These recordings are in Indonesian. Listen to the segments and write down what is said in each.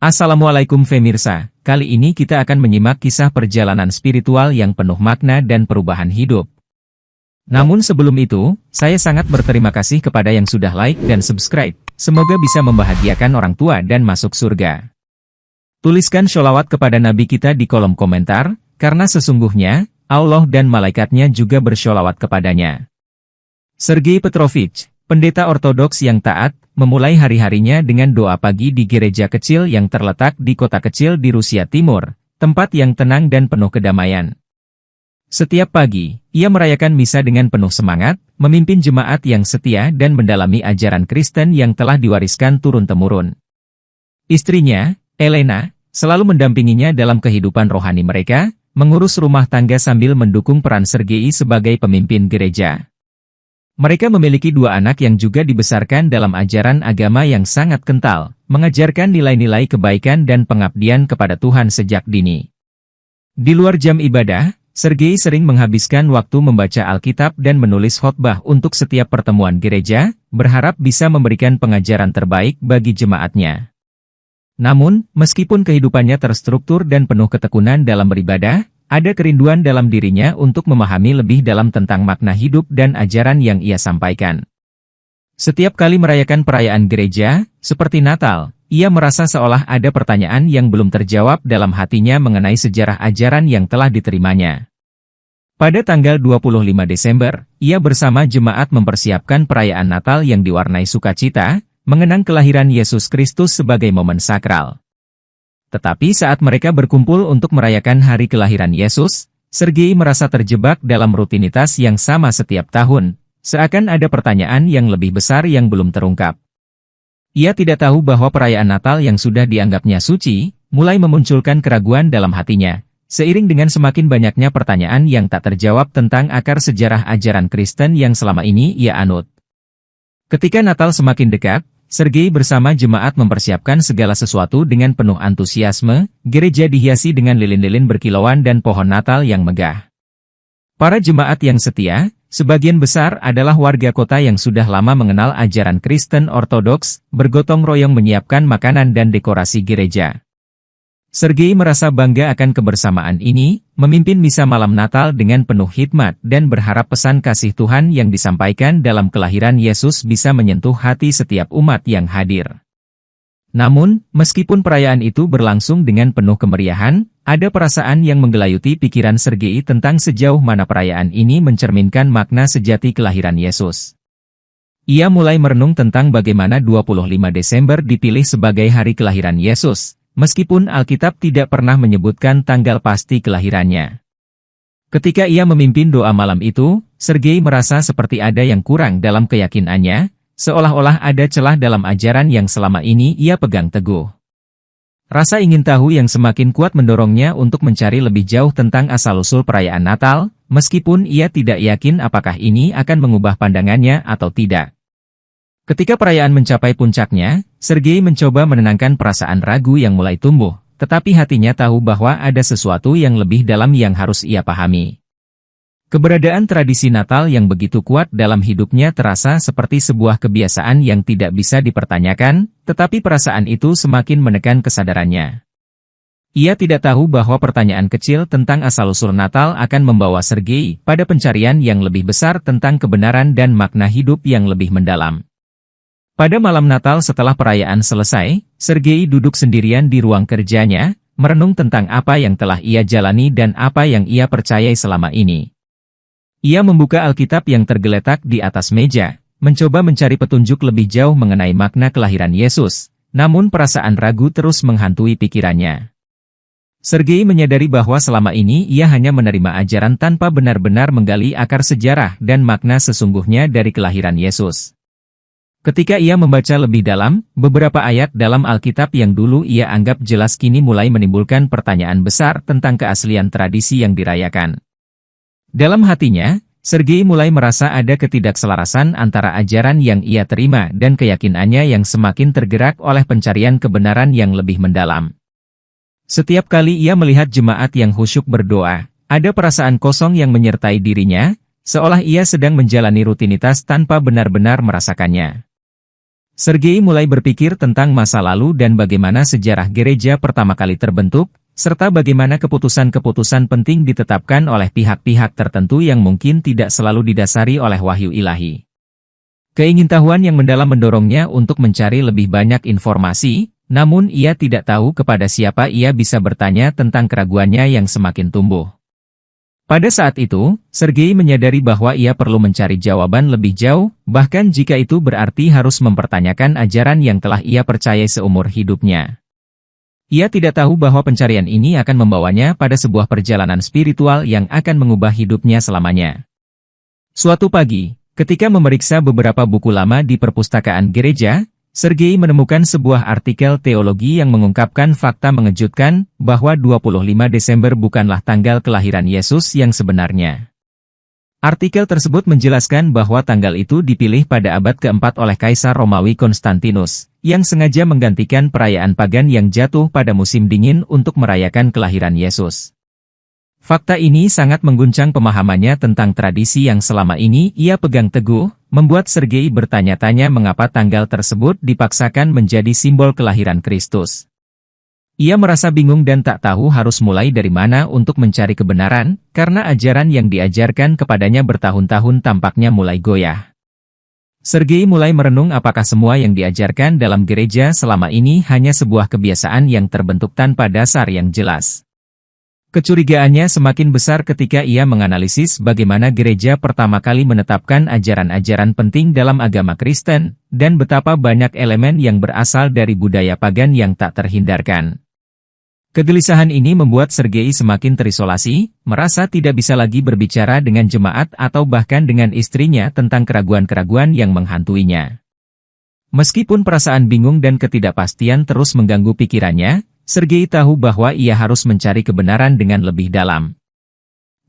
Assalamualaikum Femirsa, kali ini kita akan menyimak kisah perjalanan spiritual yang penuh makna dan perubahan hidup. Namun sebelum itu, saya sangat berterima kasih kepada yang sudah like dan subscribe, semoga bisa membahagiakan orang tua dan masuk surga. Tuliskan sholawat kepada Nabi kita di kolom komentar, karena sesungguhnya, Allah dan malaikatnya juga bersholawat kepadanya. Sergei Petrovich, pendeta ortodoks yang taat, memulai hari-harinya dengan doa pagi di gereja kecil yang terletak di kota kecil di Rusia Timur, tempat yang tenang dan penuh kedamaian. Setiap pagi, ia merayakan misa dengan penuh semangat, memimpin jemaat yang setia dan mendalami ajaran Kristen yang telah diwariskan turun-temurun. Istrinya, Elena, selalu mendampinginya dalam kehidupan rohani mereka, mengurus rumah tangga sambil mendukung peran Sergei sebagai pemimpin gereja. Mereka memiliki dua anak yang juga dibesarkan dalam ajaran agama yang sangat kental, mengajarkan nilai-nilai kebaikan dan pengabdian kepada Tuhan sejak dini. Di luar jam ibadah, Sergei sering menghabiskan waktu membaca Alkitab dan menulis khotbah untuk setiap pertemuan gereja, berharap bisa memberikan pengajaran terbaik bagi jemaatnya. Namun, meskipun kehidupannya terstruktur dan penuh ketekunan dalam beribadah, ada kerinduan dalam dirinya untuk memahami lebih dalam tentang makna hidup dan ajaran yang ia sampaikan. Setiap kali merayakan perayaan gereja, seperti Natal, ia merasa seolah ada pertanyaan yang belum terjawab dalam hatinya mengenai sejarah ajaran yang telah diterimanya. Pada tanggal 25 Desember, ia bersama jemaat mempersiapkan perayaan Natal yang diwarnai sukacita, mengenang kelahiran Yesus Kristus sebagai momen sakral. Tetapi saat mereka berkumpul untuk merayakan hari kelahiran Yesus, Sergei merasa terjebak dalam rutinitas yang sama setiap tahun, seakan ada pertanyaan yang lebih besar yang belum terungkap. Ia tidak tahu bahwa perayaan Natal yang sudah dianggapnya suci, mulai memunculkan keraguan dalam hatinya, seiring dengan semakin banyaknya pertanyaan yang tak terjawab tentang akar sejarah ajaran Kristen yang selama ini ia anut. Ketika Natal semakin dekat, Sergei bersama jemaat mempersiapkan segala sesuatu dengan penuh antusiasme, gereja dihiasi dengan lilin-lilin berkilauan dan pohon Natal yang megah. Para jemaat yang setia, sebagian besar adalah warga kota yang sudah lama mengenal ajaran Kristen Ortodoks, bergotong royong menyiapkan makanan dan dekorasi gereja. Sergei merasa bangga akan kebersamaan ini, memimpin misa malam Natal dengan penuh hikmat dan berharap pesan kasih Tuhan yang disampaikan dalam kelahiran Yesus bisa menyentuh hati setiap umat yang hadir. Namun, meskipun perayaan itu berlangsung dengan penuh kemeriahan, ada perasaan yang menggelayuti pikiran Sergei tentang sejauh mana perayaan ini mencerminkan makna sejati kelahiran Yesus. Ia mulai merenung tentang bagaimana 25 Desember dipilih sebagai hari kelahiran Yesus, meskipun Alkitab tidak pernah menyebutkan tanggal pasti kelahirannya. Ketika ia memimpin doa malam itu, Sergei merasa seperti ada yang kurang dalam keyakinannya, seolah-olah ada celah dalam ajaran yang selama ini ia pegang teguh. Rasa ingin tahu yang semakin kuat mendorongnya untuk mencari lebih jauh tentang asal-usul perayaan Natal, meskipun ia tidak yakin apakah ini akan mengubah pandangannya atau tidak. Ketika perayaan mencapai puncaknya, Sergei mencoba menenangkan perasaan ragu yang mulai tumbuh, tetapi hatinya tahu bahwa ada sesuatu yang lebih dalam yang harus ia pahami. Keberadaan tradisi Natal yang begitu kuat dalam hidupnya terasa seperti sebuah kebiasaan yang tidak bisa dipertanyakan, tetapi perasaan itu semakin menekan kesadarannya. Ia tidak tahu bahwa pertanyaan kecil tentang asal-usul Natal akan membawa Sergei pada pencarian yang lebih besar tentang kebenaran dan makna hidup yang lebih mendalam. Pada malam Natal setelah perayaan selesai, Sergei duduk sendirian di ruang kerjanya, merenung tentang apa yang telah ia jalani dan apa yang ia percayai selama ini. Ia membuka Alkitab yang tergeletak di atas meja, mencoba mencari petunjuk lebih jauh mengenai makna kelahiran Yesus, namun perasaan ragu terus menghantui pikirannya. Sergei menyadari bahwa selama ini ia hanya menerima ajaran tanpa benar-benar menggali akar sejarah dan makna sesungguhnya dari kelahiran Yesus. Ketika ia membaca lebih dalam, beberapa ayat dalam Alkitab yang dulu ia anggap jelas kini mulai menimbulkan pertanyaan besar tentang keaslian tradisi yang dirayakan. Dalam hatinya, Sergei mulai merasa ada ketidakselarasan antara ajaran yang ia terima dan keyakinannya yang semakin tergerak oleh pencarian kebenaran yang lebih mendalam. Setiap kali ia melihat jemaat yang khusyuk berdoa, ada perasaan kosong yang menyertai dirinya, seolah ia sedang menjalani rutinitas tanpa benar-benar merasakannya. Sergei mulai berpikir tentang masa lalu dan bagaimana sejarah gereja pertama kali terbentuk, serta bagaimana keputusan-keputusan penting ditetapkan oleh pihak-pihak tertentu yang mungkin tidak selalu didasari oleh wahyu ilahi. Keingintahuan yang mendalam mendorongnya untuk mencari lebih banyak informasi, namun ia tidak tahu kepada siapa ia bisa bertanya tentang keraguannya yang semakin tumbuh. Pada saat itu, Sergei menyadari bahwa ia perlu mencari jawaban lebih jauh, bahkan jika itu berarti harus mempertanyakan ajaran yang telah ia percayai seumur hidupnya. Ia tidak tahu bahwa pencarian ini akan membawanya pada sebuah perjalanan spiritual yang akan mengubah hidupnya selamanya. Suatu pagi, ketika memeriksa beberapa buku lama di perpustakaan gereja, Sergei menemukan sebuah artikel teologi yang mengungkapkan fakta mengejutkan bahwa 25 Desember bukanlah tanggal kelahiran Yesus yang sebenarnya. Artikel tersebut menjelaskan bahwa tanggal itu dipilih pada abad keempat oleh Kaisar Romawi Konstantinus, yang sengaja menggantikan perayaan pagan yang jatuh pada musim dingin untuk merayakan kelahiran Yesus. Fakta ini sangat mengguncang pemahamannya tentang tradisi yang selama ini ia pegang teguh, membuat Sergei bertanya-tanya mengapa tanggal tersebut dipaksakan menjadi simbol kelahiran Kristus. Ia merasa bingung dan tak tahu harus mulai dari mana untuk mencari kebenaran, karena ajaran yang diajarkan kepadanya bertahun-tahun tampaknya mulai goyah. Sergei mulai merenung apakah semua yang diajarkan dalam gereja selama ini hanya sebuah kebiasaan yang terbentuk tanpa dasar yang jelas. Kecurigaannya semakin besar ketika ia menganalisis bagaimana gereja pertama kali menetapkan ajaran-ajaran penting dalam agama Kristen, dan betapa banyak elemen yang berasal dari budaya pagan yang tak terhindarkan. Kegelisahan ini membuat Sergei semakin terisolasi, merasa tidak bisa lagi berbicara dengan jemaat atau bahkan dengan istrinya tentang keraguan-keraguan yang menghantuinya. Meskipun perasaan bingung dan ketidakpastian terus mengganggu pikirannya, Sergei tahu bahwa ia harus mencari kebenaran dengan lebih dalam.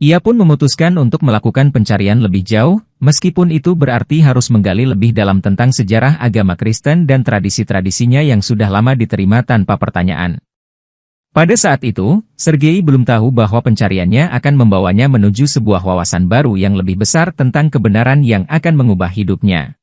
Ia pun memutuskan untuk melakukan pencarian lebih jauh, meskipun itu berarti harus menggali lebih dalam tentang sejarah agama Kristen dan tradisi-tradisinya yang sudah lama diterima tanpa pertanyaan. Pada saat itu, Sergei belum tahu bahwa pencariannya akan membawanya menuju sebuah wawasan baru yang lebih besar tentang kebenaran yang akan mengubah hidupnya.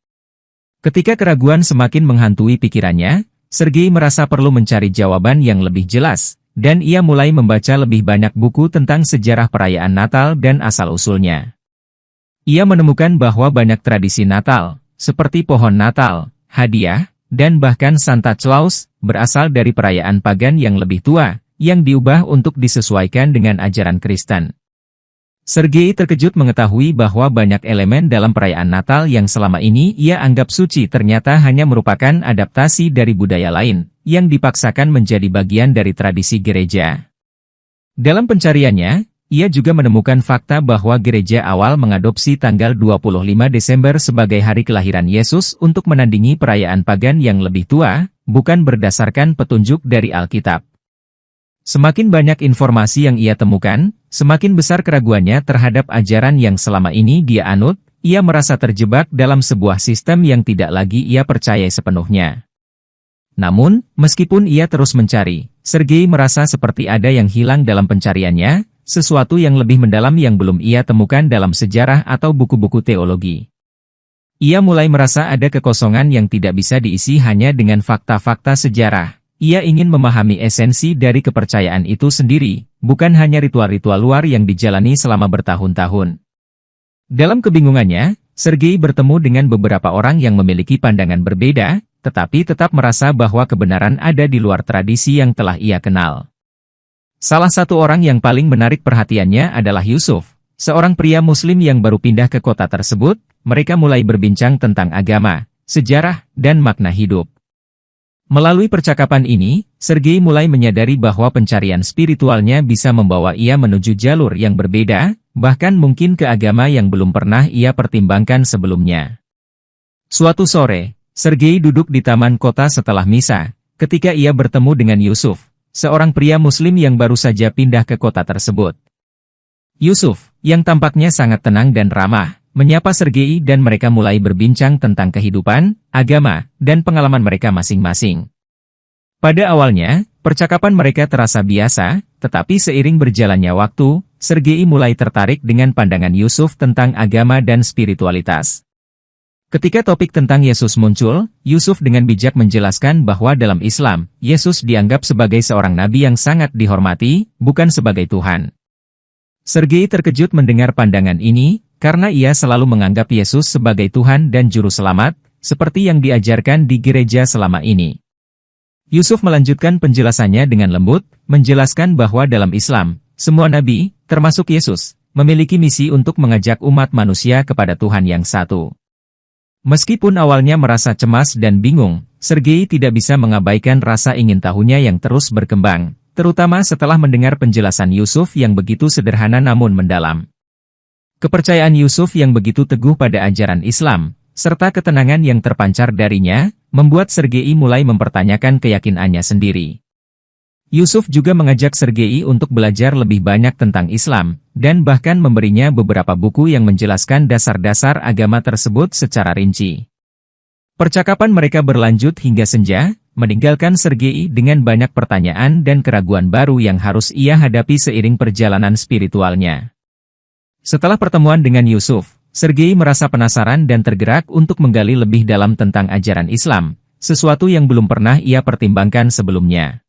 Ketika keraguan semakin menghantui pikirannya, Sergei merasa perlu mencari jawaban yang lebih jelas, dan ia mulai membaca lebih banyak buku tentang sejarah perayaan Natal dan asal-usulnya. Ia menemukan bahwa banyak tradisi Natal, seperti pohon Natal, hadiah, dan bahkan Santa Claus, berasal dari perayaan pagan yang lebih tua, yang diubah untuk disesuaikan dengan ajaran Kristen. Sergei terkejut mengetahui bahwa banyak elemen dalam perayaan Natal yang selama ini ia anggap suci ternyata hanya merupakan adaptasi dari budaya lain, yang dipaksakan menjadi bagian dari tradisi gereja. Dalam pencariannya, ia juga menemukan fakta bahwa gereja awal mengadopsi tanggal 25 Desember sebagai hari kelahiran Yesus untuk menandingi perayaan pagan yang lebih tua, bukan berdasarkan petunjuk dari Alkitab. Semakin banyak informasi yang ia temukan, semakin besar keraguannya terhadap ajaran yang selama ini dia anut, ia merasa terjebak dalam sebuah sistem yang tidak lagi ia percayai sepenuhnya. Namun, meskipun ia terus mencari, Sergei merasa seperti ada yang hilang dalam pencariannya, sesuatu yang lebih mendalam yang belum ia temukan dalam sejarah atau buku-buku teologi. Ia mulai merasa ada kekosongan yang tidak bisa diisi hanya dengan fakta-fakta sejarah. Ia ingin memahami esensi dari kepercayaan itu sendiri, bukan hanya ritual-ritual luar yang dijalani selama bertahun-tahun. Dalam kebingungannya, Sergei bertemu dengan beberapa orang yang memiliki pandangan berbeda, tetapi tetap merasa bahwa kebenaran ada di luar tradisi yang telah ia kenal. Salah satu orang yang paling menarik perhatiannya adalah Yusuf, seorang pria Muslim yang baru pindah ke kota tersebut. Mereka mulai berbincang tentang agama, sejarah, dan makna hidup. Melalui percakapan ini, Sergei mulai menyadari bahwa pencarian spiritualnya bisa membawa ia menuju jalur yang berbeda, bahkan mungkin ke agama yang belum pernah ia pertimbangkan sebelumnya. Suatu sore, Sergei duduk di taman kota setelah misa, ketika ia bertemu dengan Yusuf, seorang pria Muslim yang baru saja pindah ke kota tersebut. Yusuf, yang tampaknya sangat tenang dan ramah, menyapa Sergei dan mereka mulai berbincang tentang kehidupan, agama, dan pengalaman mereka masing-masing. Pada awalnya, percakapan mereka terasa biasa, tetapi seiring berjalannya waktu, Sergei mulai tertarik dengan pandangan Yusuf tentang agama dan spiritualitas. Ketika topik tentang Yesus muncul, Yusuf dengan bijak menjelaskan bahwa dalam Islam, Yesus dianggap sebagai seorang nabi yang sangat dihormati, bukan sebagai Tuhan. Sergei terkejut mendengar pandangan ini, karena ia selalu menganggap Yesus sebagai Tuhan dan Juru Selamat, seperti yang diajarkan di gereja selama ini. Yusuf melanjutkan penjelasannya dengan lembut, menjelaskan bahwa dalam Islam, semua nabi, termasuk Yesus, memiliki misi untuk mengajak umat manusia kepada Tuhan yang satu. Meskipun awalnya merasa cemas dan bingung, Sergei tidak bisa mengabaikan rasa ingin tahunya yang terus berkembang, terutama setelah mendengar penjelasan Yusuf yang begitu sederhana namun mendalam. Kepercayaan Yusuf yang begitu teguh pada ajaran Islam, serta ketenangan yang terpancar darinya, membuat Sergei mulai mempertanyakan keyakinannya sendiri. Yusuf juga mengajak Sergei untuk belajar lebih banyak tentang Islam, dan bahkan memberinya beberapa buku yang menjelaskan dasar-dasar agama tersebut secara rinci. Percakapan mereka berlanjut hingga senja, meninggalkan Sergei dengan banyak pertanyaan dan keraguan baru yang harus ia hadapi seiring perjalanan spiritualnya. Setelah pertemuan dengan Yusuf, Sergei merasa penasaran dan tergerak untuk menggali lebih dalam tentang ajaran Islam, sesuatu yang belum pernah ia pertimbangkan sebelumnya.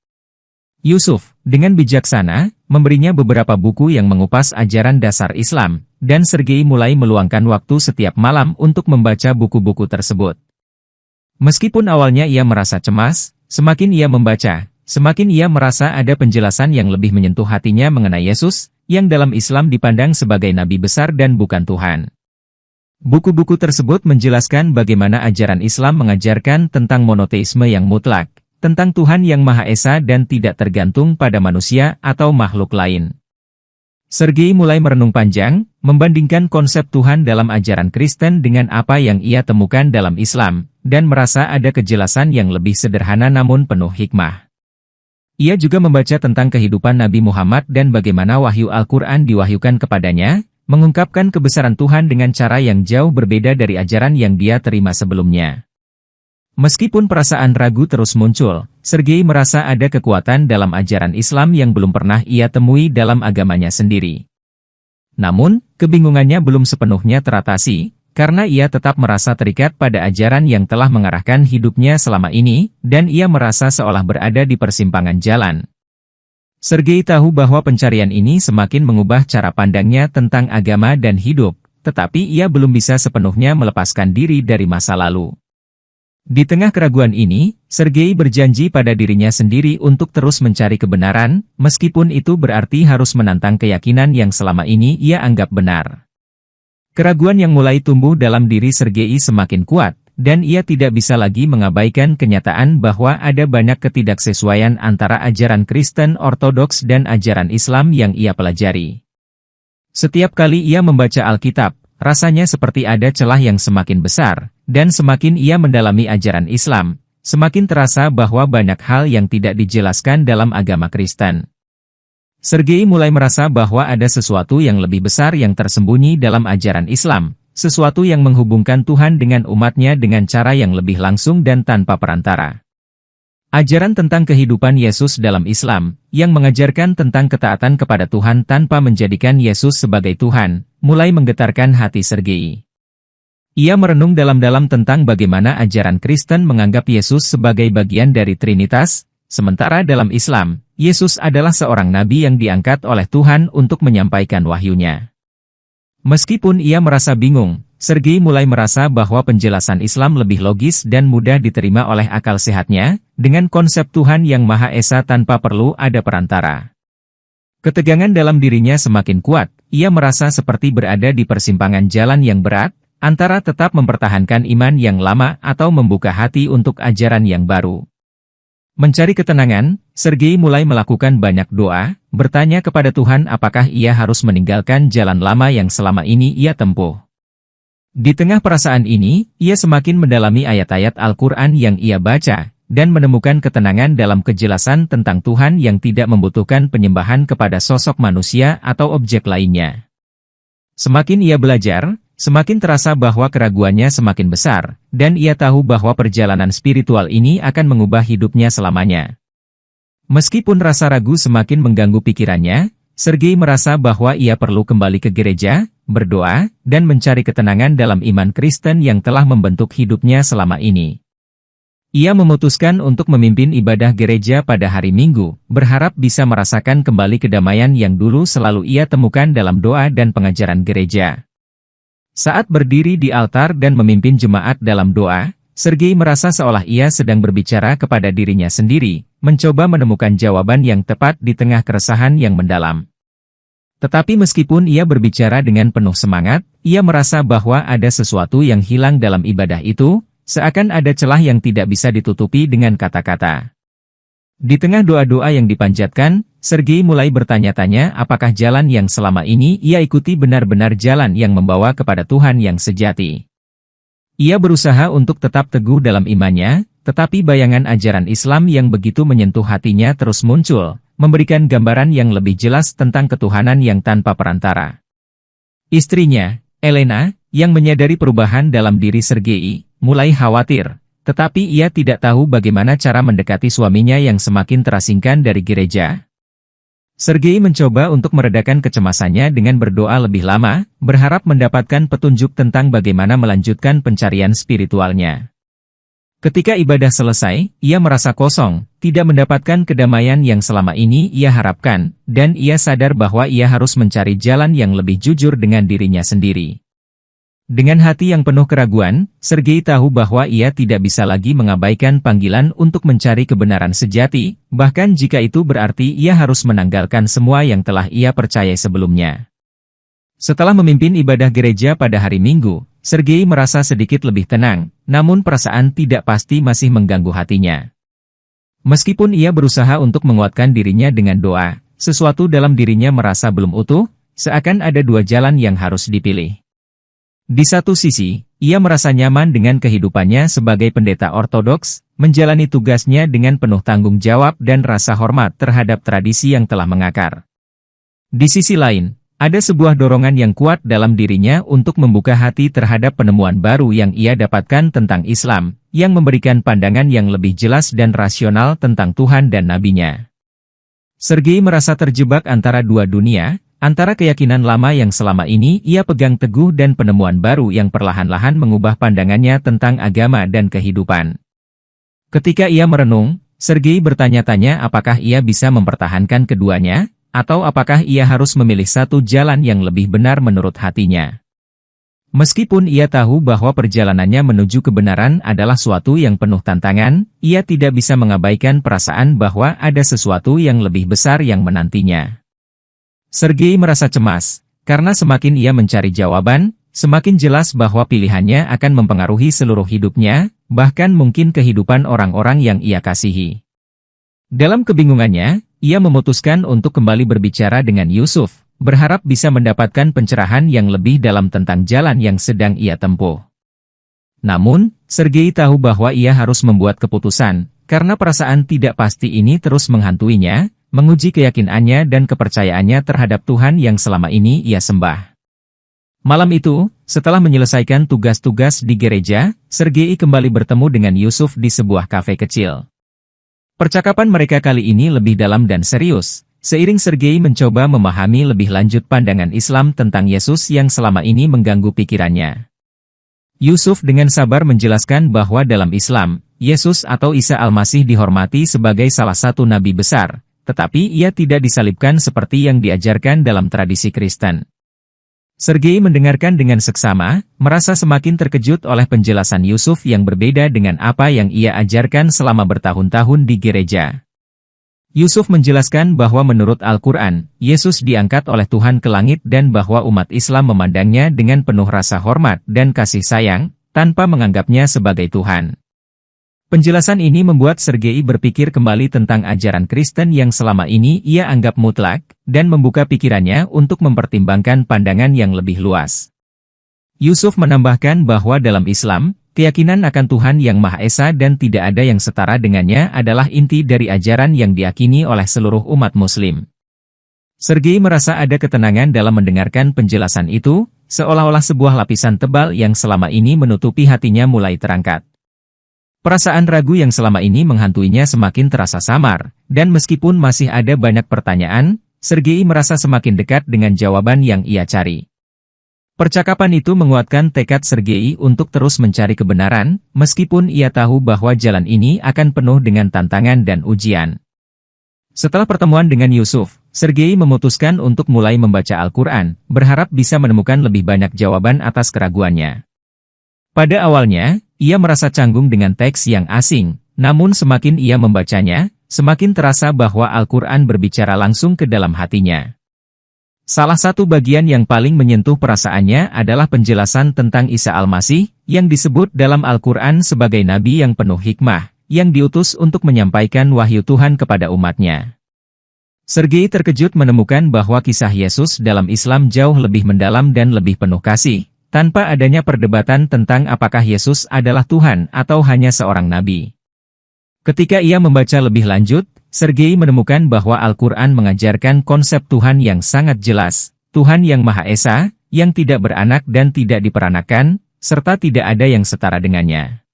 Yusuf, dengan bijaksana, memberinya beberapa buku yang mengupas ajaran dasar Islam, dan Sergei mulai meluangkan waktu setiap malam untuk membaca buku-buku tersebut. Meskipun awalnya ia merasa cemas, semakin ia membaca, semakin ia merasa ada penjelasan yang lebih menyentuh hatinya mengenai Yesus, yang dalam Islam dipandang sebagai nabi besar dan bukan Tuhan. Buku-buku tersebut menjelaskan bagaimana ajaran Islam mengajarkan tentang monoteisme yang mutlak, tentang Tuhan yang Maha Esa dan tidak tergantung pada manusia atau makhluk lain. Sergei mulai merenung panjang, membandingkan konsep Tuhan dalam ajaran Kristen dengan apa yang ia temukan dalam Islam, dan merasa ada kejelasan yang lebih sederhana namun penuh hikmah. Ia juga membaca tentang kehidupan Nabi Muhammad dan bagaimana wahyu Al-Quran diwahyukan kepadanya, mengungkapkan kebesaran Tuhan dengan cara yang jauh berbeda dari ajaran yang dia terima sebelumnya. Meskipun perasaan ragu terus muncul, Sergei merasa ada kekuatan dalam ajaran Islam yang belum pernah ia temui dalam agamanya sendiri. Namun, kebingungannya belum sepenuhnya teratasi, karena ia tetap merasa terikat pada ajaran yang telah mengarahkan hidupnya selama ini, dan ia merasa seolah berada di persimpangan jalan. Sergei tahu bahwa pencarian ini semakin mengubah cara pandangnya tentang agama dan hidup, tetapi ia belum bisa sepenuhnya melepaskan diri dari masa lalu. Di tengah keraguan ini, Sergei berjanji pada dirinya sendiri untuk terus mencari kebenaran, meskipun itu berarti harus menantang keyakinan yang selama ini ia anggap benar. Keraguan yang mulai tumbuh dalam diri Sergei semakin kuat, dan ia tidak bisa lagi mengabaikan kenyataan bahwa ada banyak ketidaksesuaian antara ajaran Kristen Ortodoks dan ajaran Islam yang ia pelajari. Setiap kali ia membaca Alkitab, rasanya seperti ada celah yang semakin besar, dan semakin ia mendalami ajaran Islam, semakin terasa bahwa banyak hal yang tidak dijelaskan dalam agama Kristen. Sergei mulai merasa bahwa ada sesuatu yang lebih besar yang tersembunyi dalam ajaran Islam, sesuatu yang menghubungkan Tuhan dengan umatnya dengan cara yang lebih langsung dan tanpa perantara. Ajaran tentang kehidupan Yesus dalam Islam, yang mengajarkan tentang ketaatan kepada Tuhan tanpa menjadikan Yesus sebagai Tuhan, mulai menggetarkan hati Sergei. Ia merenung dalam-dalam tentang bagaimana ajaran Kristen menganggap Yesus sebagai bagian dari Trinitas, sementara dalam Islam, Yesus adalah seorang nabi yang diangkat oleh Tuhan untuk menyampaikan wahyunya. Meskipun ia merasa bingung, Sergei mulai merasa bahwa penjelasan Islam lebih logis dan mudah diterima oleh akal sehatnya, dengan konsep Tuhan yang Maha Esa tanpa perlu ada perantara. Ketegangan dalam dirinya semakin kuat, ia merasa seperti berada di persimpangan jalan yang berat, antara tetap mempertahankan iman yang lama atau membuka hati untuk ajaran yang baru. Mencari ketenangan, Sergei mulai melakukan banyak doa, bertanya kepada Tuhan apakah ia harus meninggalkan jalan lama yang selama ini ia tempuh. Di tengah perasaan ini, ia semakin mendalami ayat-ayat Al-Quran yang ia baca, dan menemukan ketenangan dalam kejelasan tentang Tuhan yang tidak membutuhkan penyembahan kepada sosok manusia atau objek lainnya. Semakin ia belajar, semakin terasa bahwa keraguannya semakin besar, dan ia tahu bahwa perjalanan spiritual ini akan mengubah hidupnya selamanya. Meskipun rasa ragu semakin mengganggu pikirannya, Sergei merasa bahwa ia perlu kembali ke gereja, berdoa, dan mencari ketenangan dalam iman Kristen yang telah membentuk hidupnya selama ini. Ia memutuskan untuk memimpin ibadah gereja pada hari Minggu, berharap bisa merasakan kembali kedamaian yang dulu selalu ia temukan dalam doa dan pengajaran gereja. Saat berdiri di altar dan memimpin jemaat dalam doa, Sergei merasa seolah ia sedang berbicara kepada dirinya sendiri, mencoba menemukan jawaban yang tepat di tengah keresahan yang mendalam. Tetapi meskipun ia berbicara dengan penuh semangat, ia merasa bahwa ada sesuatu yang hilang dalam ibadah itu, seakan ada celah yang tidak bisa ditutupi dengan kata-kata. Di tengah doa-doa yang dipanjatkan, Sergei mulai bertanya-tanya apakah jalan yang selama ini ia ikuti benar-benar jalan yang membawa kepada Tuhan yang sejati. Ia berusaha untuk tetap teguh dalam imannya, tetapi bayangan ajaran Islam yang begitu menyentuh hatinya terus muncul, memberikan gambaran yang lebih jelas tentang ketuhanan yang tanpa perantara. Istrinya, Elena, yang menyadari perubahan dalam diri Sergei, mulai khawatir, tetapi ia tidak tahu bagaimana cara mendekati suaminya yang semakin terasingkan dari gereja. Sergei mencoba untuk meredakan kecemasannya dengan berdoa lebih lama, berharap mendapatkan petunjuk tentang bagaimana melanjutkan pencarian spiritualnya. Ketika ibadah selesai, ia merasa kosong, tidak mendapatkan kedamaian yang selama ini ia harapkan, dan ia sadar bahwa ia harus mencari jalan yang lebih jujur dengan dirinya sendiri. Dengan hati yang penuh keraguan, Sergei tahu bahwa ia tidak bisa lagi mengabaikan panggilan untuk mencari kebenaran sejati, bahkan jika itu berarti ia harus menanggalkan semua yang telah ia percaya sebelumnya. Setelah memimpin ibadah gereja pada hari Minggu, Sergei merasa sedikit lebih tenang, namun perasaan tidak pasti masih mengganggu hatinya. Meskipun ia berusaha untuk menguatkan dirinya dengan doa, sesuatu dalam dirinya merasa belum utuh, seakan ada dua jalan yang harus dipilih. Di satu sisi, ia merasa nyaman dengan kehidupannya sebagai pendeta ortodoks, menjalani tugasnya dengan penuh tanggung jawab dan rasa hormat terhadap tradisi yang telah mengakar. Di sisi lain, ada sebuah dorongan yang kuat dalam dirinya untuk membuka hati terhadap penemuan baru yang ia dapatkan tentang Islam, yang memberikan pandangan yang lebih jelas dan rasional tentang Tuhan dan Nabi-Nya. Sergei merasa terjebak antara dua dunia, antara keyakinan lama yang selama ini ia pegang teguh dan penemuan baru yang perlahan-lahan mengubah pandangannya tentang agama dan kehidupan. Ketika ia merenung, Sergei bertanya-tanya apakah ia bisa mempertahankan keduanya, atau apakah ia harus memilih satu jalan yang lebih benar menurut hatinya. Meskipun ia tahu bahwa perjalanannya menuju kebenaran adalah suatu yang penuh tantangan, ia tidak bisa mengabaikan perasaan bahwa ada sesuatu yang lebih besar yang menantinya. Sergei merasa cemas, karena semakin ia mencari jawaban, semakin jelas bahwa pilihannya akan mempengaruhi seluruh hidupnya, bahkan mungkin kehidupan orang-orang yang ia kasihi. Dalam kebingungannya, ia memutuskan untuk kembali berbicara dengan Yusuf, berharap bisa mendapatkan pencerahan yang lebih dalam tentang jalan yang sedang ia tempuh. Namun, Sergei tahu bahwa ia harus membuat keputusan, karena perasaan tidak pasti ini terus menghantuinya, menguji keyakinannya dan kepercayaannya terhadap Tuhan yang selama ini ia sembah. Malam itu, setelah menyelesaikan tugas-tugas di gereja, Sergei kembali bertemu dengan Yusuf di sebuah kafe kecil. Percakapan mereka kali ini lebih dalam dan serius, seiring Sergei mencoba memahami lebih lanjut pandangan Islam tentang Yesus yang selama ini mengganggu pikirannya. Yusuf dengan sabar menjelaskan bahwa dalam Islam, Yesus atau Isa Al-Masih dihormati sebagai salah satu nabi besar, tetapi ia tidak disalibkan seperti yang diajarkan dalam tradisi Kristen. Sergei mendengarkan dengan seksama, merasa semakin terkejut oleh penjelasan Yusuf yang berbeda dengan apa yang ia ajarkan selama bertahun-tahun di gereja. Yusuf menjelaskan bahwa menurut Al-Quran, Yesus diangkat oleh Tuhan ke langit dan bahwa umat Islam memandangnya dengan penuh rasa hormat dan kasih sayang, tanpa menganggapnya sebagai Tuhan. Penjelasan ini membuat Sergei berpikir kembali tentang ajaran Kristen yang selama ini ia anggap mutlak, dan membuka pikirannya untuk mempertimbangkan pandangan yang lebih luas. Yusuf menambahkan bahwa dalam Islam, keyakinan akan Tuhan yang Maha Esa dan tidak ada yang setara dengannya adalah inti dari ajaran yang diyakini oleh seluruh umat Muslim. Sergei merasa ada ketenangan dalam mendengarkan penjelasan itu, seolah-olah sebuah lapisan tebal yang selama ini menutupi hatinya mulai terangkat. Perasaan ragu yang selama ini menghantuinya semakin terasa samar, dan meskipun masih ada banyak pertanyaan, Sergei merasa semakin dekat dengan jawaban yang ia cari. Percakapan itu menguatkan tekad Sergei untuk terus mencari kebenaran, meskipun ia tahu bahwa jalan ini akan penuh dengan tantangan dan ujian. Setelah pertemuan dengan Yusuf, Sergei memutuskan untuk mulai membaca Al-Quran, berharap bisa menemukan lebih banyak jawaban atas keraguannya. Pada awalnya, ia merasa canggung dengan teks yang asing, namun semakin ia membacanya, semakin terasa bahwa Al-Quran berbicara langsung ke dalam hatinya. Salah satu bagian yang paling menyentuh perasaannya adalah penjelasan tentang Isa Al-Masih, yang disebut dalam Al-Quran sebagai nabi yang penuh hikmah, yang diutus untuk menyampaikan wahyu Tuhan kepada umatnya. Sergei terkejut menemukan bahwa kisah Yesus dalam Islam jauh lebih mendalam dan lebih penuh kasih, tanpa adanya perdebatan tentang apakah Yesus adalah Tuhan atau hanya seorang nabi. Ketika ia membaca lebih lanjut, Sergei menemukan bahwa Al-Quran mengajarkan konsep Tuhan yang sangat jelas, Tuhan yang Maha Esa, yang tidak beranak dan tidak diperanakan, serta tidak ada yang setara dengannya.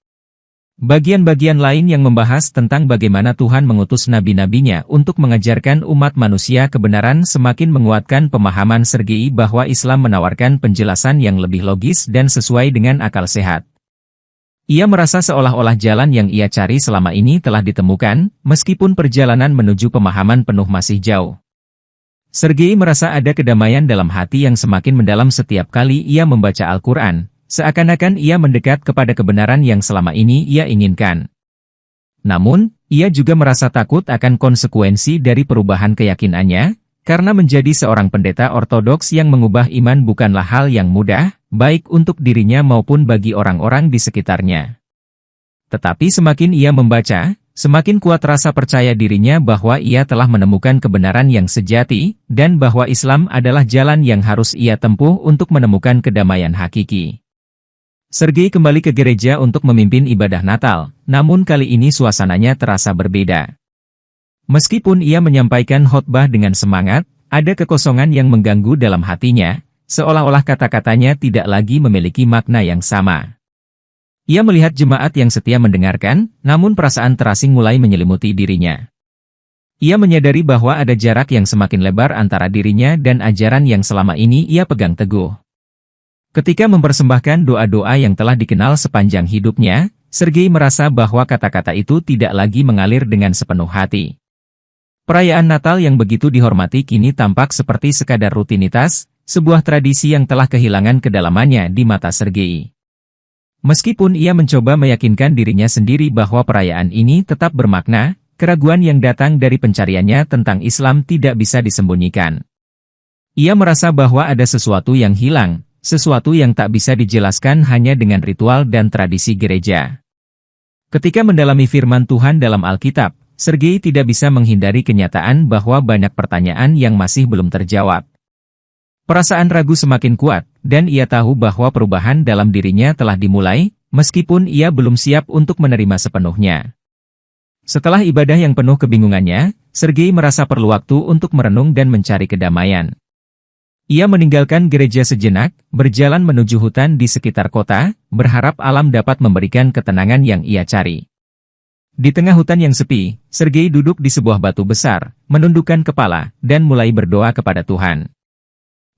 Bagian-bagian lain yang membahas tentang bagaimana Tuhan mengutus nabi-nabinya untuk mengajarkan umat manusia kebenaran semakin menguatkan pemahaman Sergei bahwa Islam menawarkan penjelasan yang lebih logis dan sesuai dengan akal sehat. Ia merasa seolah-olah jalan yang ia cari selama ini telah ditemukan, meskipun perjalanan menuju pemahaman penuh masih jauh. Sergei merasa ada kedamaian dalam hati yang semakin mendalam setiap kali ia membaca Al-Quran, seakan-akan ia mendekat kepada kebenaran yang selama ini ia inginkan. Namun, ia juga merasa takut akan konsekuensi dari perubahan keyakinannya, karena menjadi seorang pendeta ortodoks yang mengubah iman bukanlah hal yang mudah, baik untuk dirinya maupun bagi orang-orang di sekitarnya. Tetapi semakin ia membaca, semakin kuat rasa percaya dirinya bahwa ia telah menemukan kebenaran yang sejati, dan bahwa Islam adalah jalan yang harus ia tempuh untuk menemukan kedamaian hakiki. Sergei kembali ke gereja untuk memimpin ibadah Natal, namun kali ini suasananya terasa berbeda. Meskipun ia menyampaikan khotbah dengan semangat, ada kekosongan yang mengganggu dalam hatinya, seolah-olah kata-katanya tidak lagi memiliki makna yang sama. Ia melihat jemaat yang setia mendengarkan, namun perasaan terasing mulai menyelimuti dirinya. Ia menyadari bahwa ada jarak yang semakin lebar antara dirinya dan ajaran yang selama ini ia pegang teguh. Ketika mempersembahkan doa-doa yang telah dikenal sepanjang hidupnya, Sergei merasa bahwa kata-kata itu tidak lagi mengalir dengan sepenuh hati. Perayaan Natal yang begitu dihormati kini tampak seperti sekadar rutinitas, sebuah tradisi yang telah kehilangan kedalamannya di mata Sergei. Meskipun ia mencoba meyakinkan dirinya sendiri bahwa perayaan ini tetap bermakna, keraguan yang datang dari pencariannya tentang Islam tidak bisa disembunyikan. Ia merasa bahwa ada sesuatu yang hilang, sesuatu yang tak bisa dijelaskan hanya dengan ritual dan tradisi gereja. Ketika mendalami firman Tuhan dalam Alkitab, Sergei tidak bisa menghindari kenyataan bahwa banyak pertanyaan yang masih belum terjawab. Perasaan ragu semakin kuat, dan ia tahu bahwa perubahan dalam dirinya telah dimulai, meskipun ia belum siap untuk menerima sepenuhnya. Setelah ibadah yang penuh kebingungannya, Sergei merasa perlu waktu untuk merenung dan mencari kedamaian. Ia meninggalkan gereja sejenak, berjalan menuju hutan di sekitar kota, berharap alam dapat memberikan ketenangan yang ia cari. Di tengah hutan yang sepi, Sergei duduk di sebuah batu besar, menundukkan kepala, dan mulai berdoa kepada Tuhan.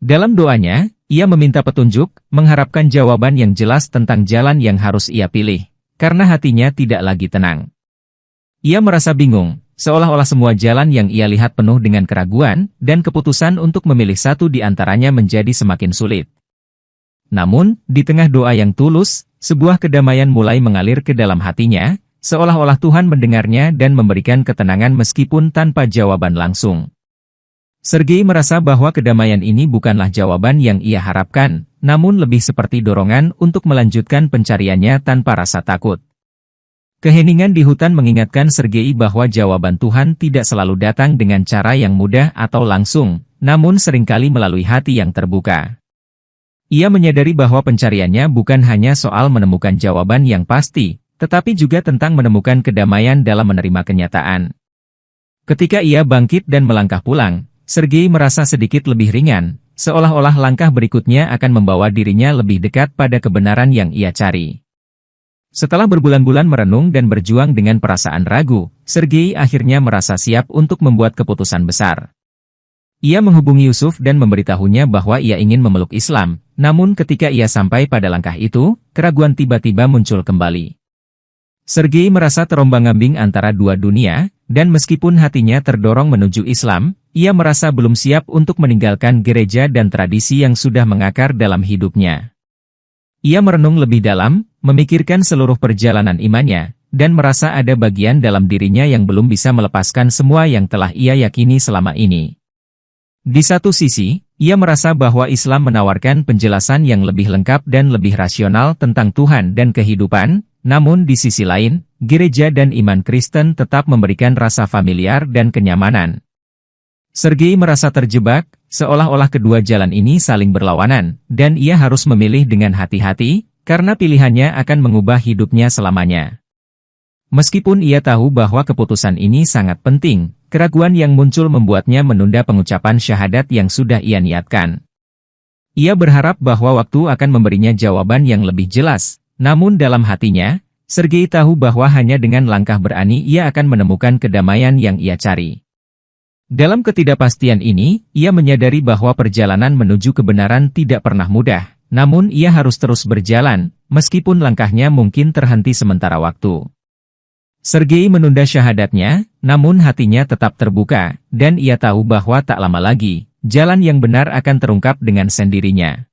Dalam doanya, ia meminta petunjuk, mengharapkan jawaban yang jelas tentang jalan yang harus ia pilih, karena hatinya tidak lagi tenang. Ia merasa bingung, seolah-olah semua jalan yang ia lihat penuh dengan keraguan, dan keputusan untuk memilih satu di antaranya menjadi semakin sulit. Namun, di tengah doa yang tulus, sebuah kedamaian mulai mengalir ke dalam hatinya, seolah-olah Tuhan mendengarnya dan memberikan ketenangan meskipun tanpa jawaban langsung. Sergei merasa bahwa kedamaian ini bukanlah jawaban yang ia harapkan, namun lebih seperti dorongan untuk melanjutkan pencariannya tanpa rasa takut. Keheningan di hutan mengingatkan Sergei bahwa jawaban Tuhan tidak selalu datang dengan cara yang mudah atau langsung, namun seringkali melalui hati yang terbuka. Ia menyadari bahwa pencariannya bukan hanya soal menemukan jawaban yang pasti, tetapi juga tentang menemukan kedamaian dalam menerima kenyataan. Ketika ia bangkit dan melangkah pulang, Sergei merasa sedikit lebih ringan, seolah-olah langkah berikutnya akan membawa dirinya lebih dekat pada kebenaran yang ia cari. Setelah berbulan-bulan merenung dan berjuang dengan perasaan ragu, Sergei akhirnya merasa siap untuk membuat keputusan besar. Ia menghubungi Yusuf dan memberitahunya bahwa ia ingin memeluk Islam, namun ketika ia sampai pada langkah itu, keraguan tiba-tiba muncul kembali. Sergei merasa terombang-ambing antara dua dunia, dan meskipun hatinya terdorong menuju Islam, ia merasa belum siap untuk meninggalkan gereja dan tradisi yang sudah mengakar dalam hidupnya. Ia merenung lebih dalam, memikirkan seluruh perjalanan imannya, dan merasa ada bagian dalam dirinya yang belum bisa melepaskan semua yang telah ia yakini selama ini. Di satu sisi, ia merasa bahwa Islam menawarkan penjelasan yang lebih lengkap dan lebih rasional tentang Tuhan dan kehidupan, namun di sisi lain, gereja dan iman Kristen tetap memberikan rasa familiar dan kenyamanan. Sergei merasa terjebak, seolah-olah kedua jalan ini saling berlawanan, dan ia harus memilih dengan hati-hati, karena pilihannya akan mengubah hidupnya selamanya. Meskipun ia tahu bahwa keputusan ini sangat penting, keraguan yang muncul membuatnya menunda pengucapan syahadat yang sudah ia niatkan. Ia berharap bahwa waktu akan memberinya jawaban yang lebih jelas, namun dalam hatinya, Sergei tahu bahwa hanya dengan langkah berani ia akan menemukan kedamaian yang ia cari. Dalam ketidakpastian ini, ia menyadari bahwa perjalanan menuju kebenaran tidak pernah mudah, namun ia harus terus berjalan, meskipun langkahnya mungkin terhenti sementara waktu. Sergei menunda syahadatnya, namun hatinya tetap terbuka, dan ia tahu bahwa tak lama lagi, jalan yang benar akan terungkap dengan sendirinya.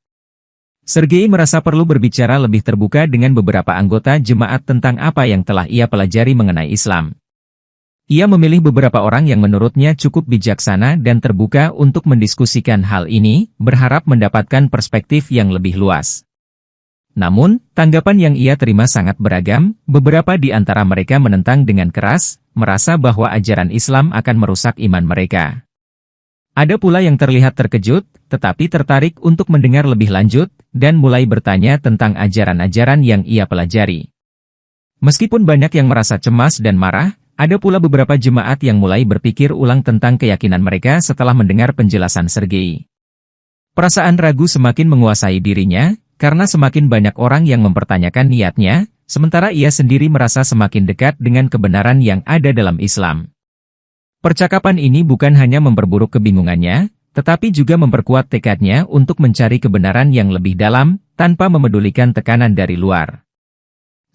Sergei merasa perlu berbicara lebih terbuka dengan beberapa anggota jemaat tentang apa yang telah ia pelajari mengenai Islam. Ia memilih beberapa orang yang menurutnya cukup bijaksana dan terbuka untuk mendiskusikan hal ini, berharap mendapatkan perspektif yang lebih luas. Namun, tanggapan yang ia terima sangat beragam, beberapa di antara mereka menentang dengan keras, merasa bahwa ajaran Islam akan merusak iman mereka. Ada pula yang terlihat terkejut, tetapi tertarik untuk mendengar lebih lanjut, dan mulai bertanya tentang ajaran-ajaran yang ia pelajari. Meskipun banyak yang merasa cemas dan marah, ada pula beberapa jemaat yang mulai berpikir ulang tentang keyakinan mereka setelah mendengar penjelasan Sergei. Perasaan ragu semakin menguasai dirinya, karena semakin banyak orang yang mempertanyakan niatnya, sementara ia sendiri merasa semakin dekat dengan kebenaran yang ada dalam Islam. Percakapan ini bukan hanya memperburuk kebingungannya, tetapi juga memperkuat tekadnya untuk mencari kebenaran yang lebih dalam, tanpa memedulikan tekanan dari luar.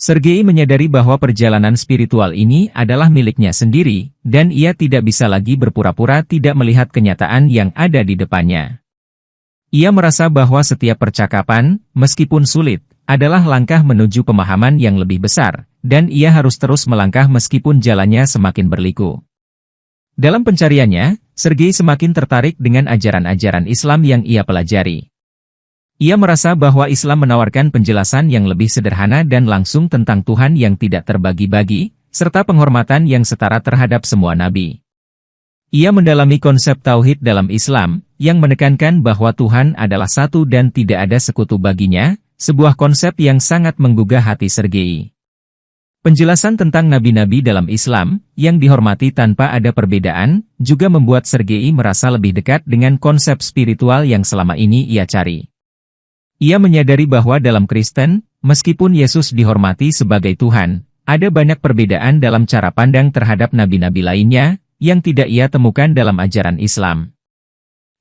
Sergei menyadari bahwa perjalanan spiritual ini adalah miliknya sendiri, dan ia tidak bisa lagi berpura-pura tidak melihat kenyataan yang ada di depannya. Ia merasa bahwa setiap percakapan, meskipun sulit, adalah langkah menuju pemahaman yang lebih besar, dan ia harus terus melangkah meskipun jalannya semakin berliku. Dalam pencariannya, Sergei semakin tertarik dengan ajaran-ajaran Islam yang ia pelajari. Ia merasa bahwa Islam menawarkan penjelasan yang lebih sederhana dan langsung tentang Tuhan yang tidak terbagi-bagi, serta penghormatan yang setara terhadap semua nabi. Ia mendalami konsep tauhid dalam Islam, yang menekankan bahwa Tuhan adalah satu dan tidak ada sekutu baginya, sebuah konsep yang sangat menggugah hati Sergei. Penjelasan tentang nabi-nabi dalam Islam, yang dihormati tanpa ada perbedaan, juga membuat Sergei merasa lebih dekat dengan konsep spiritual yang selama ini ia cari. Ia menyadari bahwa dalam Kristen, meskipun Yesus dihormati sebagai Tuhan, ada banyak perbedaan dalam cara pandang terhadap nabi-nabi lainnya, yang tidak ia temukan dalam ajaran Islam.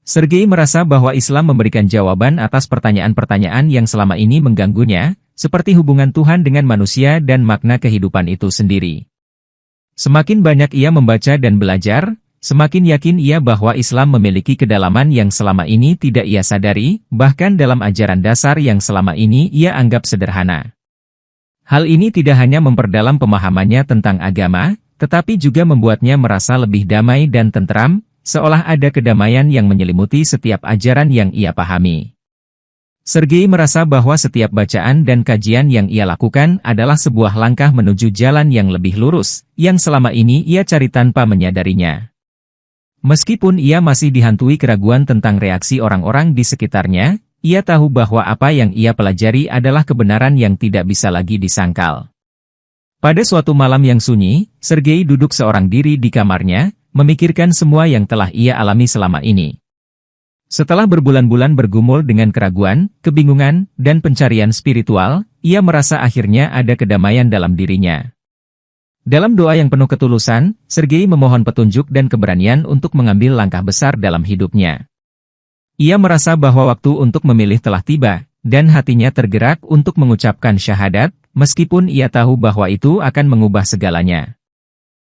Sergei merasa bahwa Islam memberikan jawaban atas pertanyaan-pertanyaan yang selama ini mengganggunya, seperti hubungan Tuhan dengan manusia dan makna kehidupan itu sendiri. Semakin banyak ia membaca dan belajar, semakin yakin ia bahwa Islam memiliki kedalaman yang selama ini tidak ia sadari, bahkan dalam ajaran dasar yang selama ini ia anggap sederhana. Hal ini tidak hanya memperdalam pemahamannya tentang agama, tetapi juga membuatnya merasa lebih damai dan tentram, seolah ada kedamaian yang menyelimuti setiap ajaran yang ia pahami. Sergei merasa bahwa setiap bacaan dan kajian yang ia lakukan adalah sebuah langkah menuju jalan yang lebih lurus, yang selama ini ia cari tanpa menyadarinya. Meskipun ia masih dihantui keraguan tentang reaksi orang-orang di sekitarnya, ia tahu bahwa apa yang ia pelajari adalah kebenaran yang tidak bisa lagi disangkal. Pada suatu malam yang sunyi, Sergei duduk seorang diri di kamarnya, memikirkan semua yang telah ia alami selama ini. Setelah berbulan-bulan bergumul dengan keraguan, kebingungan, dan pencarian spiritual, ia merasa akhirnya ada kedamaian dalam dirinya. Dalam doa yang penuh ketulusan, Sergei memohon petunjuk dan keberanian untuk mengambil langkah besar dalam hidupnya. Ia merasa bahwa waktu untuk memilih telah tiba, dan hatinya tergerak untuk mengucapkan syahadat, meskipun ia tahu bahwa itu akan mengubah segalanya.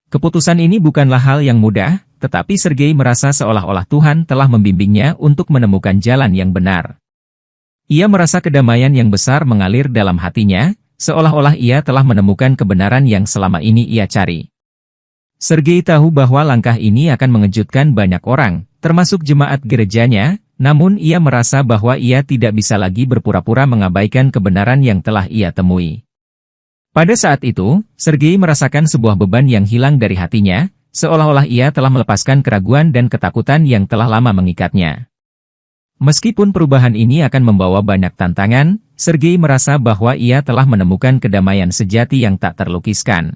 Keputusan ini bukanlah hal yang mudah, tetapi Sergei merasa seolah-olah Tuhan telah membimbingnya untuk menemukan jalan yang benar. Ia merasa kedamaian yang besar mengalir dalam hatinya, seolah-olah ia telah menemukan kebenaran yang selama ini ia cari. Sergei tahu bahwa langkah ini akan mengejutkan banyak orang, termasuk jemaat gerejanya, namun ia merasa bahwa ia tidak bisa lagi berpura-pura mengabaikan kebenaran yang telah ia temui. Pada saat itu, Sergei merasakan sebuah beban yang hilang dari hatinya, seolah-olah ia telah melepaskan keraguan dan ketakutan yang telah lama mengikatnya. Meskipun perubahan ini akan membawa banyak tantangan, Sergei merasa bahwa ia telah menemukan kedamaian sejati yang tak terlukiskan.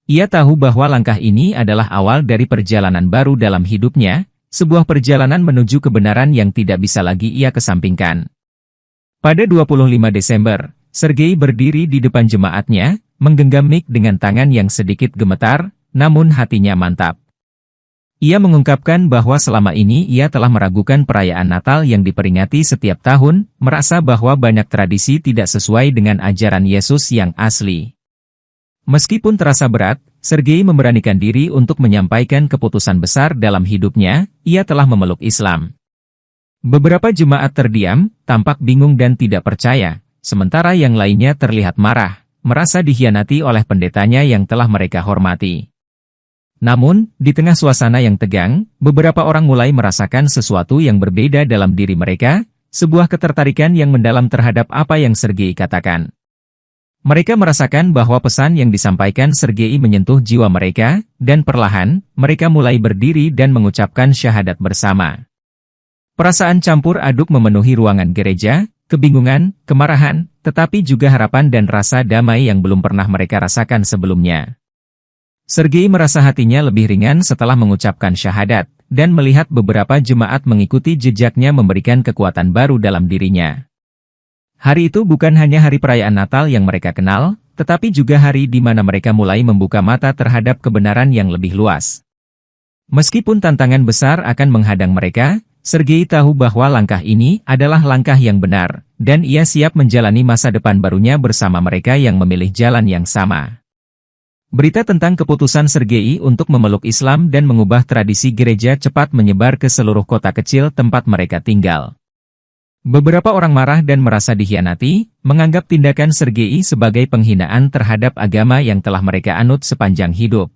Ia tahu bahwa langkah ini adalah awal dari perjalanan baru dalam hidupnya, sebuah perjalanan menuju kebenaran yang tidak bisa lagi ia kesampingkan. Pada 25 Desember, Sergei berdiri di depan jemaatnya, menggenggam mik dengan tangan yang sedikit gemetar, namun hatinya mantap. Ia mengungkapkan bahwa selama ini ia telah meragukan perayaan Natal yang diperingati setiap tahun, merasa bahwa banyak tradisi tidak sesuai dengan ajaran Yesus yang asli. Meskipun terasa berat, Sergei memberanikan diri untuk menyampaikan keputusan besar dalam hidupnya, ia telah memeluk Islam. Beberapa jemaat terdiam, tampak bingung dan tidak percaya, sementara yang lainnya terlihat marah, merasa dikhianati oleh pendetanya yang telah mereka hormati. Namun, di tengah suasana yang tegang, beberapa orang mulai merasakan sesuatu yang berbeda dalam diri mereka, sebuah ketertarikan yang mendalam terhadap apa yang Sergei katakan. Mereka merasakan bahwa pesan yang disampaikan Sergei menyentuh jiwa mereka, dan perlahan, mereka mulai berdiri dan mengucapkan syahadat bersama. Perasaan campur aduk memenuhi ruangan gereja, kebingungan, kemarahan, tetapi juga harapan dan rasa damai yang belum pernah mereka rasakan sebelumnya. Sergei merasa hatinya lebih ringan setelah mengucapkan syahadat, dan melihat beberapa jemaat mengikuti jejaknya memberikan kekuatan baru dalam dirinya. Hari itu bukan hanya hari perayaan Natal yang mereka kenal, tetapi juga hari di mana mereka mulai membuka mata terhadap kebenaran yang lebih luas. Meskipun tantangan besar akan menghadang mereka, Sergei tahu bahwa langkah ini adalah langkah yang benar, dan ia siap menjalani masa depan barunya bersama mereka yang memilih jalan yang sama. Berita tentang keputusan Sergei untuk memeluk Islam dan mengubah tradisi gereja cepat menyebar ke seluruh kota kecil tempat mereka tinggal. Beberapa orang marah dan merasa dikhianati, menganggap tindakan Sergei sebagai penghinaan terhadap agama yang telah mereka anut sepanjang hidup.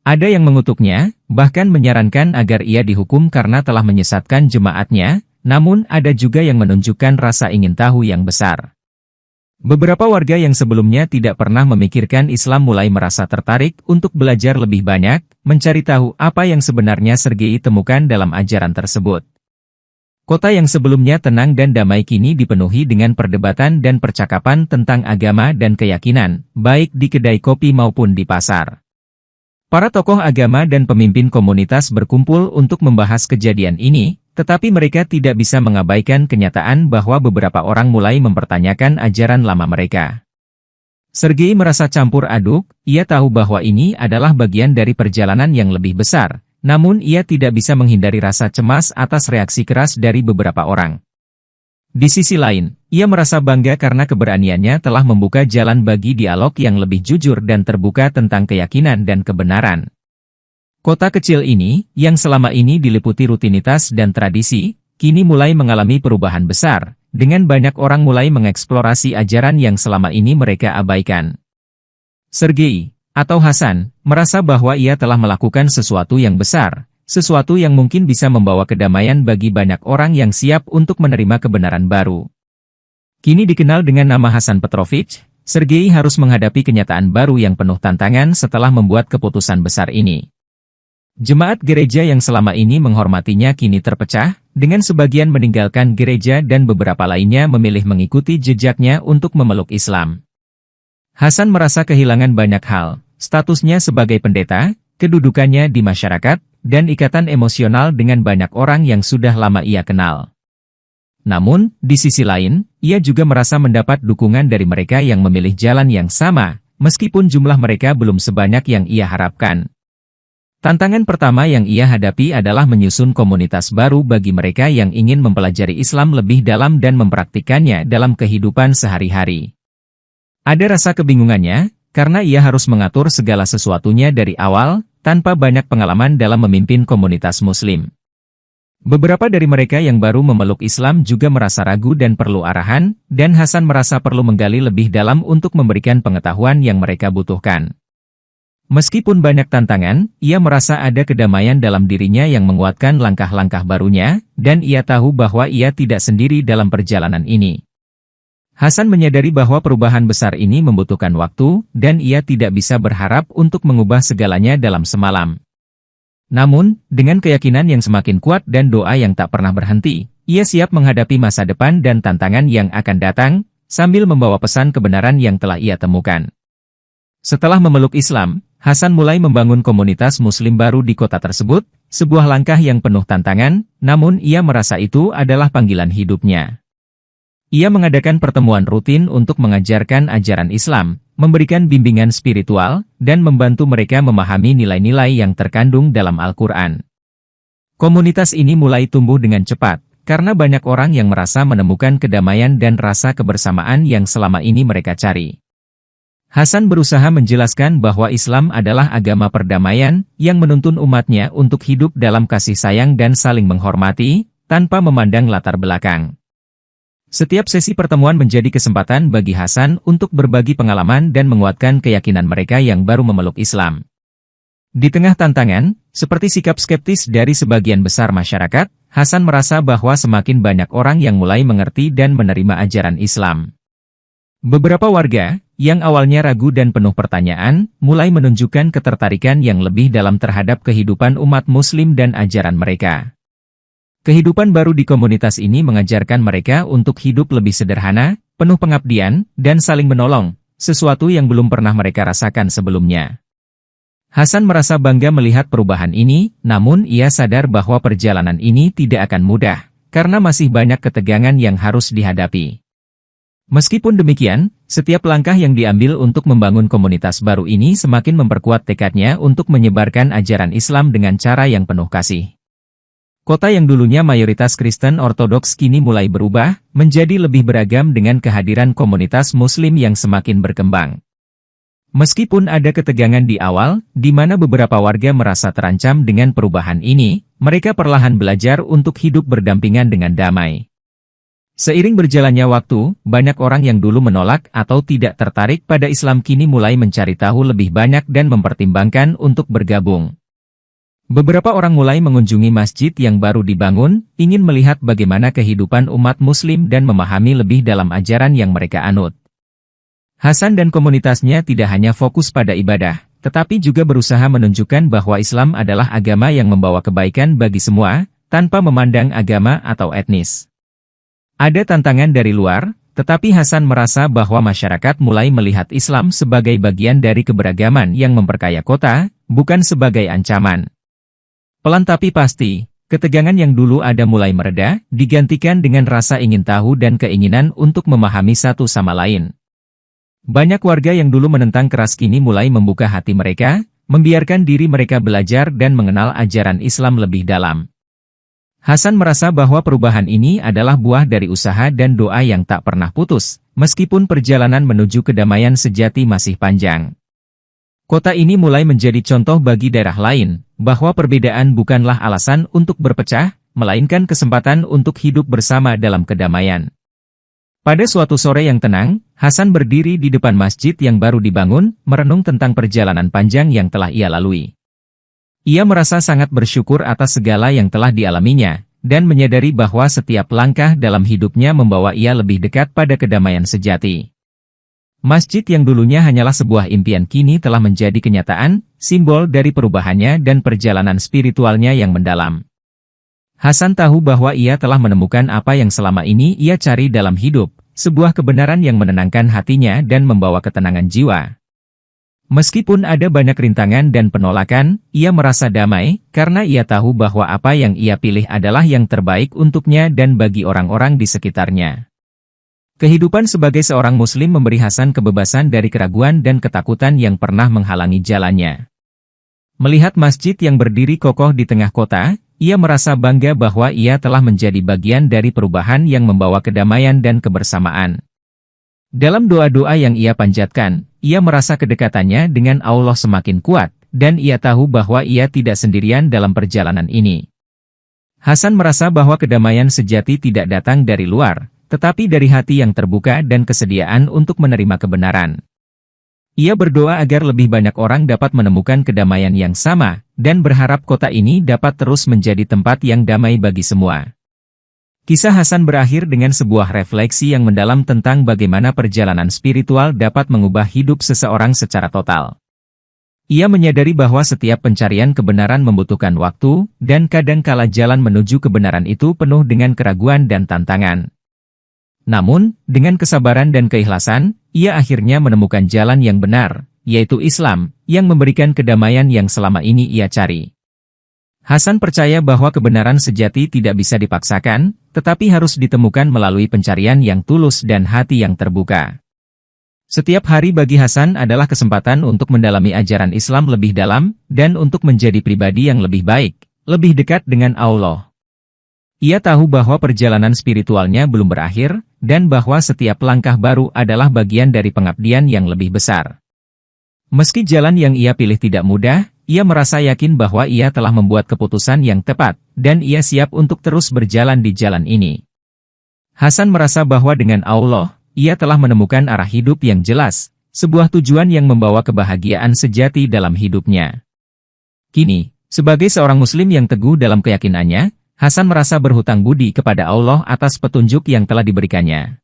Ada yang mengutuknya, bahkan menyarankan agar ia dihukum karena telah menyesatkan jemaatnya, namun ada juga yang menunjukkan rasa ingin tahu yang besar. Beberapa warga yang sebelumnya tidak pernah memikirkan Islam mulai merasa tertarik untuk belajar lebih banyak, mencari tahu apa yang sebenarnya Sergei temukan dalam ajaran tersebut. Kota yang sebelumnya tenang dan damai kini dipenuhi dengan perdebatan dan percakapan tentang agama dan keyakinan, baik di kedai kopi maupun di pasar. Para tokoh agama dan pemimpin komunitas berkumpul untuk membahas kejadian ini, tetapi mereka tidak bisa mengabaikan kenyataan bahwa beberapa orang mulai mempertanyakan ajaran lama mereka. Sergei merasa campur aduk, ia tahu bahwa ini adalah bagian dari perjalanan yang lebih besar. Namun ia tidak bisa menghindari rasa cemas atas reaksi keras dari beberapa orang. Di sisi lain, ia merasa bangga karena keberaniannya telah membuka jalan bagi dialog yang lebih jujur dan terbuka tentang keyakinan dan kebenaran. Kota kecil ini, yang selama ini diliputi rutinitas dan tradisi, kini mulai mengalami perubahan besar, dengan banyak orang mulai mengeksplorasi ajaran yang selama ini mereka abaikan. Sergei, atau Hasan, merasa bahwa ia telah melakukan sesuatu yang besar, sesuatu yang mungkin bisa membawa kedamaian bagi banyak orang yang siap untuk menerima kebenaran baru. Kini dikenal dengan nama Hasan Petrovich, Sergei harus menghadapi kenyataan baru yang penuh tantangan setelah membuat keputusan besar ini. Jemaat gereja yang selama ini menghormatinya kini terpecah, dengan sebagian meninggalkan gereja dan beberapa lainnya memilih mengikuti jejaknya untuk memeluk Islam. Hasan merasa kehilangan banyak hal, statusnya sebagai pendeta, kedudukannya di masyarakat, dan ikatan emosional dengan banyak orang yang sudah lama ia kenal. Namun, di sisi lain, ia juga merasa mendapat dukungan dari mereka yang memilih jalan yang sama, meskipun jumlah mereka belum sebanyak yang ia harapkan. Tantangan pertama yang ia hadapi adalah menyusun komunitas baru bagi mereka yang ingin mempelajari Islam lebih dalam dan mempraktikkannya dalam kehidupan sehari-hari. Ada rasa kebingungannya, karena ia harus mengatur segala sesuatunya dari awal, tanpa banyak pengalaman dalam memimpin komunitas Muslim. Beberapa dari mereka yang baru memeluk Islam juga merasa ragu dan perlu arahan, dan Hasan merasa perlu menggali lebih dalam untuk memberikan pengetahuan yang mereka butuhkan. Meskipun banyak tantangan, ia merasa ada kedamaian dalam dirinya yang menguatkan langkah-langkah barunya, dan ia tahu bahwa ia tidak sendiri dalam perjalanan ini. Hasan menyadari bahwa perubahan besar ini membutuhkan waktu, dan ia tidak bisa berharap untuk mengubah segalanya dalam semalam. Namun, dengan keyakinan yang semakin kuat dan doa yang tak pernah berhenti, ia siap menghadapi masa depan dan tantangan yang akan datang, sambil membawa pesan kebenaran yang telah ia temukan. Setelah memeluk Islam, Hasan mulai membangun komunitas Muslim baru di kota tersebut, sebuah langkah yang penuh tantangan, namun ia merasa itu adalah panggilan hidupnya. Ia mengadakan pertemuan rutin untuk mengajarkan ajaran Islam, memberikan bimbingan spiritual, dan membantu mereka memahami nilai-nilai yang terkandung dalam Al-Quran. Komunitas ini mulai tumbuh dengan cepat, karena banyak orang yang merasa menemukan kedamaian dan rasa kebersamaan yang selama ini mereka cari. Hasan berusaha menjelaskan bahwa Islam adalah agama perdamaian, yang menuntun umatnya untuk hidup dalam kasih sayang dan saling menghormati, tanpa memandang latar belakang. Setiap sesi pertemuan menjadi kesempatan bagi Hasan untuk berbagi pengalaman dan menguatkan keyakinan mereka yang baru memeluk Islam. Di tengah tantangan, seperti sikap skeptis dari sebagian besar masyarakat, Hasan merasa bahwa semakin banyak orang yang mulai mengerti dan menerima ajaran Islam. Beberapa warga, yang awalnya ragu dan penuh pertanyaan, mulai menunjukkan ketertarikan yang lebih dalam terhadap kehidupan umat Muslim dan ajaran mereka. Kehidupan baru di komunitas ini mengajarkan mereka untuk hidup lebih sederhana, penuh pengabdian, dan saling menolong, sesuatu yang belum pernah mereka rasakan sebelumnya. Hasan merasa bangga melihat perubahan ini, namun ia sadar bahwa perjalanan ini tidak akan mudah, karena masih banyak ketegangan yang harus dihadapi. Meskipun demikian, setiap langkah yang diambil untuk membangun komunitas baru ini semakin memperkuat tekadnya untuk menyebarkan ajaran Islam dengan cara yang penuh kasih. Kota yang dulunya mayoritas Kristen Ortodoks kini mulai berubah, menjadi lebih beragam dengan kehadiran komunitas Muslim yang semakin berkembang. Meskipun ada ketegangan di awal, di mana beberapa warga merasa terancam dengan perubahan ini, mereka perlahan belajar untuk hidup berdampingan dengan damai. Seiring berjalannya waktu, banyak orang yang dulu menolak atau tidak tertarik pada Islam kini mulai mencari tahu lebih banyak dan mempertimbangkan untuk bergabung. Beberapa orang mulai mengunjungi masjid yang baru dibangun, ingin melihat bagaimana kehidupan umat Muslim dan memahami lebih dalam ajaran yang mereka anut. Hasan dan komunitasnya tidak hanya fokus pada ibadah, tetapi juga berusaha menunjukkan bahwa Islam adalah agama yang membawa kebaikan bagi semua, tanpa memandang agama atau etnis. Ada tantangan dari luar, tetapi Hasan merasa bahwa masyarakat mulai melihat Islam sebagai bagian dari keberagaman yang memperkaya kota, bukan sebagai ancaman. Pelan tapi pasti, ketegangan yang dulu ada mulai mereda, digantikan dengan rasa ingin tahu dan keinginan untuk memahami satu sama lain. Banyak warga yang dulu menentang keras kini mulai membuka hati mereka, membiarkan diri mereka belajar dan mengenal ajaran Islam lebih dalam. Hasan merasa bahwa perubahan ini adalah buah dari usaha dan doa yang tak pernah putus, meskipun perjalanan menuju kedamaian sejati masih panjang. Kota ini mulai menjadi contoh bagi daerah lain, bahwa perbedaan bukanlah alasan untuk berpecah, melainkan kesempatan untuk hidup bersama dalam kedamaian. Pada suatu sore yang tenang, Hasan berdiri di depan masjid yang baru dibangun, merenung tentang perjalanan panjang yang telah ia lalui. Ia merasa sangat bersyukur atas segala yang telah dialaminya, dan menyadari bahwa setiap langkah dalam hidupnya membawa ia lebih dekat pada kedamaian sejati. Masjid yang dulunya hanyalah sebuah impian kini telah menjadi kenyataan, simbol dari perubahannya dan perjalanan spiritualnya yang mendalam. Hasan tahu bahwa ia telah menemukan apa yang selama ini ia cari dalam hidup, sebuah kebenaran yang menenangkan hatinya dan membawa ketenangan jiwa. Meskipun ada banyak rintangan dan penolakan, ia merasa damai, karena ia tahu bahwa apa yang ia pilih adalah yang terbaik untuknya dan bagi orang-orang di sekitarnya. Kehidupan sebagai seorang Muslim memberi Hasan kebebasan dari keraguan dan ketakutan yang pernah menghalangi jalannya. Melihat masjid yang berdiri kokoh di tengah kota, ia merasa bangga bahwa ia telah menjadi bagian dari perubahan yang membawa kedamaian dan kebersamaan. Dalam doa-doa yang ia panjatkan, ia merasa kedekatannya dengan Allah semakin kuat, dan ia tahu bahwa ia tidak sendirian dalam perjalanan ini. Hasan merasa bahwa kedamaian sejati tidak datang dari luar, tetapi dari hati yang terbuka dan kesediaan untuk menerima kebenaran. Ia berdoa agar lebih banyak orang dapat menemukan kedamaian yang sama, dan berharap kota ini dapat terus menjadi tempat yang damai bagi semua. Kisah Hasan berakhir dengan sebuah refleksi yang mendalam tentang bagaimana perjalanan spiritual dapat mengubah hidup seseorang secara total. Ia menyadari bahwa setiap pencarian kebenaran membutuhkan waktu, dan kadangkala jalan menuju kebenaran itu penuh dengan keraguan dan tantangan. Namun, dengan kesabaran dan keikhlasan, ia akhirnya menemukan jalan yang benar, yaitu Islam, yang memberikan kedamaian yang selama ini ia cari. Hasan percaya bahwa kebenaran sejati tidak bisa dipaksakan, tetapi harus ditemukan melalui pencarian yang tulus dan hati yang terbuka. Setiap hari bagi Hasan adalah kesempatan untuk mendalami ajaran Islam lebih dalam, dan untuk menjadi pribadi yang lebih baik, lebih dekat dengan Allah. Ia tahu bahwa perjalanan spiritualnya belum berakhir, dan bahwa setiap langkah baru adalah bagian dari pengabdian yang lebih besar. Meski jalan yang ia pilih tidak mudah, ia merasa yakin bahwa ia telah membuat keputusan yang tepat, dan ia siap untuk terus berjalan di jalan ini. Hasan merasa bahwa dengan Allah, ia telah menemukan arah hidup yang jelas, sebuah tujuan yang membawa kebahagiaan sejati dalam hidupnya. Kini, sebagai seorang Muslim yang teguh dalam keyakinannya, Hasan merasa berhutang budi kepada Allah atas petunjuk yang telah diberikannya.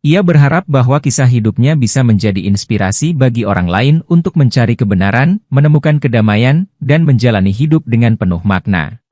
Ia berharap bahwa kisah hidupnya bisa menjadi inspirasi bagi orang lain untuk mencari kebenaran, menemukan kedamaian, dan menjalani hidup dengan penuh makna.